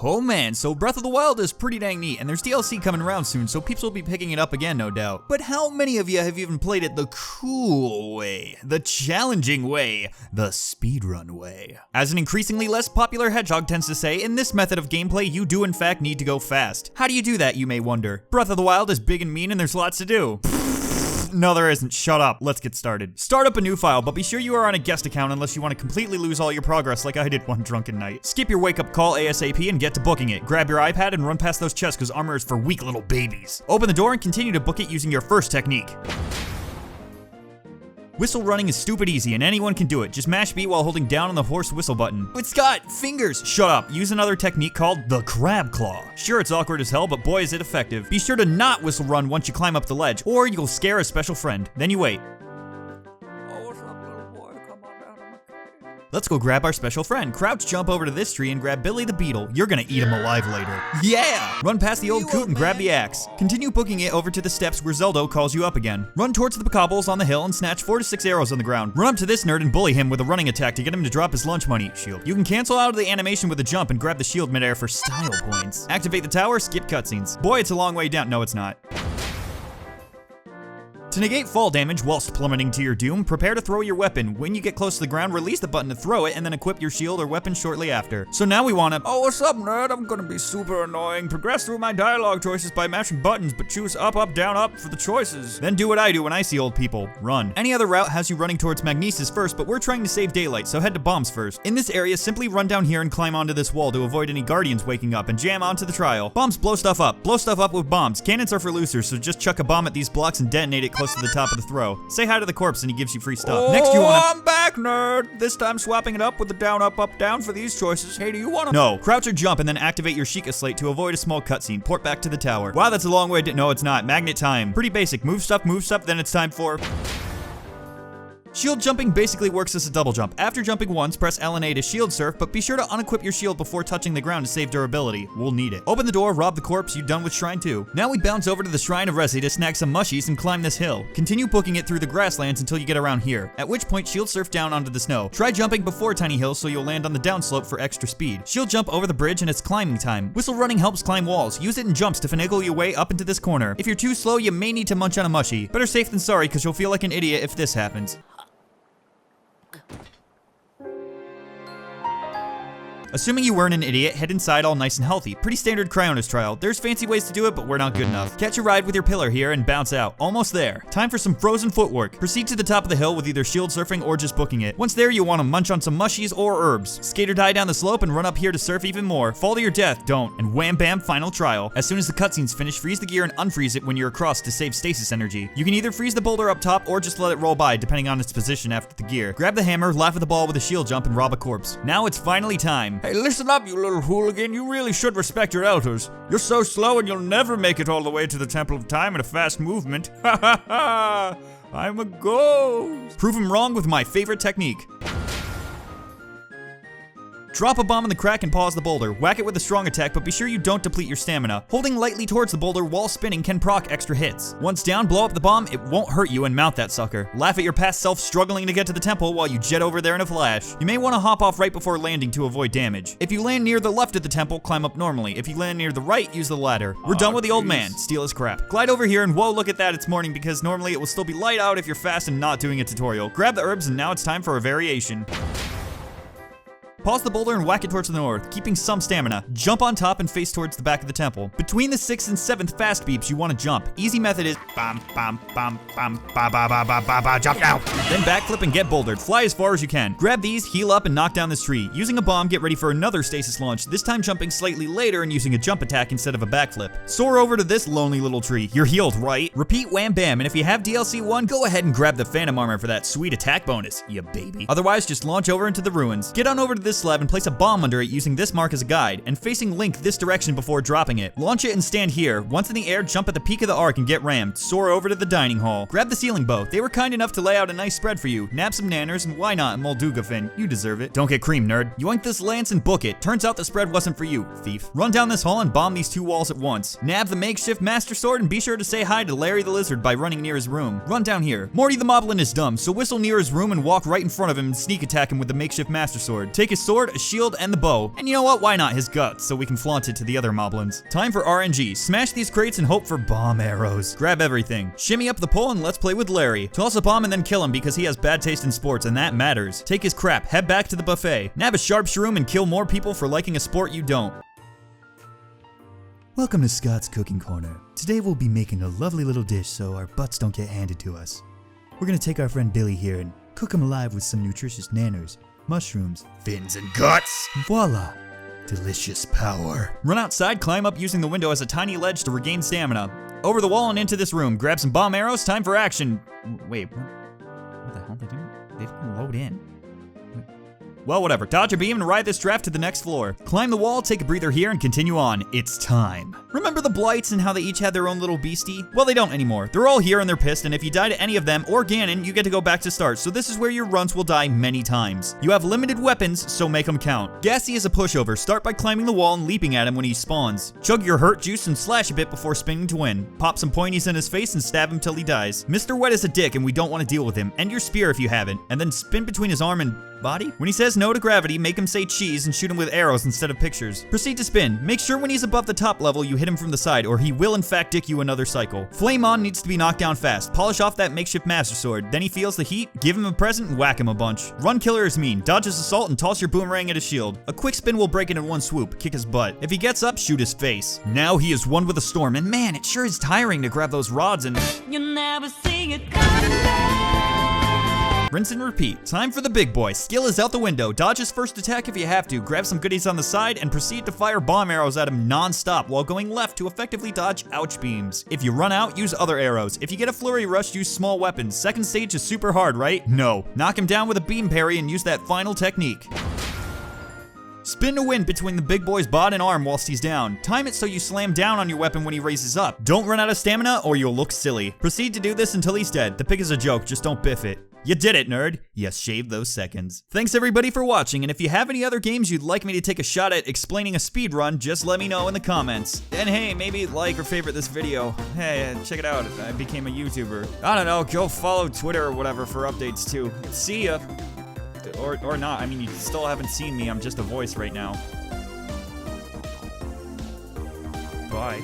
Oh man, so Breath of the Wild is pretty dang neat, and there's DLC coming around soon, so peeps will be picking it up again, no doubt. But how many of you have even played it the cool way, the challenging way, the speedrun way? As an increasingly less popular hedgehog tends to say, in this method of gameplay, you do in fact need to go fast. How do you do that, you may wonder? Breath of the Wild is big and mean and there's lots to do. No, there isn't. Shut up. Let's get started. Start up a new file, but be sure you are on a guest account unless you want to completely lose all your progress like I did one drunken night. Skip your wake-up call ASAP and get to booking it. Grab your iPad and run past those chests because armor is for weak little babies. Open the door and continue to book it using your first technique. Whistle running is stupid easy and anyone can do it. Just mash B while holding down on the horse whistle button. But Scott, fingers! Shut up. Use another technique called the crab claw. Sure, it's awkward as hell, but boy is it effective. Be sure to not whistle run once you climb up the ledge, or you'll scare a special friend. Then you wait. Let's go grab our special friend. Crouch jump over to this tree and grab Billy the Beetle. You're gonna eat him alive later. Yeah! Run past the old coot and grab the axe. Continue booking it over to the steps where Zeldo calls you up again. Run towards the cobbles on the hill and snatch 4 to 6 arrows on the ground. Run up to this nerd and bully him with a running attack to get him to drop his lunch money. Shield. You can cancel out of the animation with a jump and grab the shield midair for style points. Activate the tower, skip cutscenes. Boy, it's a long way down. No, it's not. To negate fall damage whilst plummeting to your doom, prepare to throw your weapon. When you get close to the ground, release the button to throw it and then equip your shield or weapon shortly after. So now we wanna, oh what's up nerd, I'm gonna be super annoying. Progress through my dialogue choices by mashing buttons, but choose up, up, down, up for the choices. Then do what I do when I see old people, run. Any other route has you running towards Magnesis first, but we're trying to save daylight, so head to bombs first. In this area, simply run down here and climb onto this wall to avoid any guardians waking up and jam onto the trial. Bombs blow stuff up. Blow stuff up with bombs. Cannons are for losers, so just chuck a bomb at these blocks and detonate it close to the top of the throw. Say hi to the corpse and he gives you free stuff. Oh, Next you wanna- I'm back, nerd! This time swapping it up with the down, up, up, down for these choices. Hey, do you wanna- No. Crouch or jump and then activate your Sheikah slate to avoid a small cutscene. Port back to the tower. Wow, that's a long way to- No, it's not. Magnet time. Pretty basic. Move stuff, then it's time for... Shield jumping basically works as a double jump. After jumping once, press L and A to shield surf, but be sure to unequip your shield before touching the ground to save durability. We'll need it. Open the door, rob the corpse, you done with Shrine 2. Now we bounce over to the Shrine of Resi to snag some mushies and climb this hill. Continue booking it through the grasslands until you get around here, at which point shield surf down onto the snow. Try jumping before Tiny Hill so you'll land on the downslope for extra speed. Shield jump over the bridge and it's climbing time. Whistle running helps climb walls. Use it in jumps to finagle your way up into this corner. If you're too slow, you may need to munch on a mushy. Better safe than sorry because you'll feel like an idiot if this happens. Assuming you weren't an idiot, head inside all nice and healthy. Pretty standard Cryonis trial. There's fancy ways to do it, but we're not good enough. Catch a ride with your pillar here and bounce out. Almost there. Time for some frozen footwork. Proceed to the top of the hill with either shield surfing or just booking it. Once there, you'll want to munch on some mushies or herbs. Skate or die down the slope and run up here to surf even more. Fall to your death, don't. And wham bam, final trial. As soon as the cutscene's finish, freeze the gear and unfreeze it when you're across to save stasis energy. You can either freeze the boulder up top or just let it roll by, depending on its position after the gear. Grab the hammer, laugh at the ball with a shield jump, and rob a corpse. Now it's finally time. Hey, listen up, you little hooligan. You really should respect your elders. You're so slow and you'll never make it all the way to the Temple of Time in a fast movement. Ha ha ha! I'm a ghost. Prove him wrong with my favorite technique. Drop a bomb in the crack and pause the boulder. Whack it with a strong attack, but be sure you don't deplete your stamina. Holding lightly towards the boulder while spinning can proc extra hits. Once down, blow up the bomb, it won't hurt you, and mount that sucker. Laugh at your past self struggling to get to the temple while you jet over there in a flash. You may want to hop off right before landing to avoid damage. If you land near the left of the temple, climb up normally. If you land near the right, use the ladder. We're done with the old man. Steal his crap. Glide over here and whoa, look at that, it's morning because normally it will still be light out if you're fast and not doing a tutorial. Grab the herbs and now it's time for a variation. Pause the boulder and whack it towards the north, keeping some stamina. Jump on top and face towards the back of the temple. Between the 6th and 7th fast beeps, you want to jump. Easy method is bam, bam, bam, bam, ba ba ba ba ba ba, jump now. Then backflip and get bouldered. Fly as far as you can. Grab these, heal up, and knock down this tree. Using a bomb, get ready for another stasis launch, this time jumping slightly later and using a jump attack instead of a backflip. Soar over to this lonely little tree. You're healed, right? Repeat wham bam, and if you have DLC 1, go ahead and grab the Phantom Armor for that sweet attack bonus, you baby. Otherwise, just launch over into the ruins. Get on over to this slab and place a bomb under it using this mark as a guide, and facing Link this direction before dropping it. Launch it and stand here. Once in the air, jump at the peak of the arc and get rammed. Soar over to the dining hall. Grab the ceiling bow. They were kind enough to lay out a nice spread for you. Nab some nanners, and why not a Molduga fin? You deserve it. Don't get cream, nerd. Yoink this lance and book it. Turns out the spread wasn't for you, thief. Run down this hall and bomb these 2 walls at once. Nab the makeshift master sword and be sure to say hi to Larry the Lizard by running near his room. Run down here. Morty the Moblin is dumb, so whistle near his room and walk right in front of him and sneak attack him with the makeshift master sword. Take a base sword, a shield, and the bow. And you know what? Why not his guts, so we can flaunt it to the other moblins. Time for RNG. Smash these crates and hope for bomb arrows. Grab everything. Shimmy up the pole and let's play with Larry. Toss a bomb and then kill him because he has bad taste in sports and that matters. Take his crap, head back to the buffet. Nab a sharp shroom and kill more people for liking a sport you don't. Welcome to Scott's Cooking Corner. Today we'll be making a lovely little dish so our butts don't get handed to us. We're gonna take our friend Billy here and cook him alive with some nutritious nanners, mushrooms, fins, and guts. Voila! Delicious power. Run outside, climb up using the window as a tiny ledge to regain stamina. Over the wall and into this room. Grab some bomb arrows, time for action. Wait, what the hell did they do? They didn't load in. Well, whatever. Dodge a beam and ride this draft to the next floor. Climb the wall, take a breather here, and continue on. It's time. Remember the Blights and how they each had their own little beastie? Well, they don't anymore. They're all here and they're pissed, and if you die to any of them or Ganon, you get to go back to start. So this is where your runs will die many times. You have limited weapons, so make them count. Gassy is a pushover. Start by climbing the wall and leaping at him when he spawns. Chug your hurt juice and slash a bit before spinning to win. Pop some pointies in his face and stab him till he dies. Mr. Wet is a dick and we don't want to deal with him. End your spear if you haven't, and then spin between his arm and body? When he says no to gravity, make him say cheese and shoot him with arrows instead of pictures. Proceed to spin. Make sure when he's above the top level, you hit him from the side, or he will in fact dick you another cycle. Flame On needs to be knocked down fast. Polish off that makeshift master sword. Then he feels the heat, give him a present, and whack him a bunch. Run Killer is mean. Dodge his assault and toss your boomerang at his shield. A quick spin will break it in one swoop. Kick his butt. If he gets up, shoot his face. Now he is one with a storm, and man, it sure is tiring to grab those rods and You'll never see it coming back. rinse and repeat. Time for the big boy. Skill is out the window. Dodge his first attack if you have to. Grab some goodies on the side and proceed to fire bomb arrows at him non-stop while going left to effectively dodge ouch beams. If you run out, use other arrows. If you get a flurry rush, use small weapons. Second stage is super hard, right? No. Knock him down with a beam parry and use that final technique. Spin to win between the big boy's bod and arm whilst he's down. Time it so you slam down on your weapon when he raises up. Don't run out of stamina or you'll look silly. Proceed to do this until he's dead. The pick is a joke, just don't biff it. You did it, nerd. You shaved those seconds. Thanks everybody for watching, and if you have any other games you'd like me to take a shot at explaining a speed run, just let me know in the comments. And hey, maybe like or favorite this video. Hey, check it out, I became a YouTuber. I don't know, go follow Twitter or whatever for updates too. See ya. Or not, I mean, you still haven't seen me, I'm just a voice right now. Bye.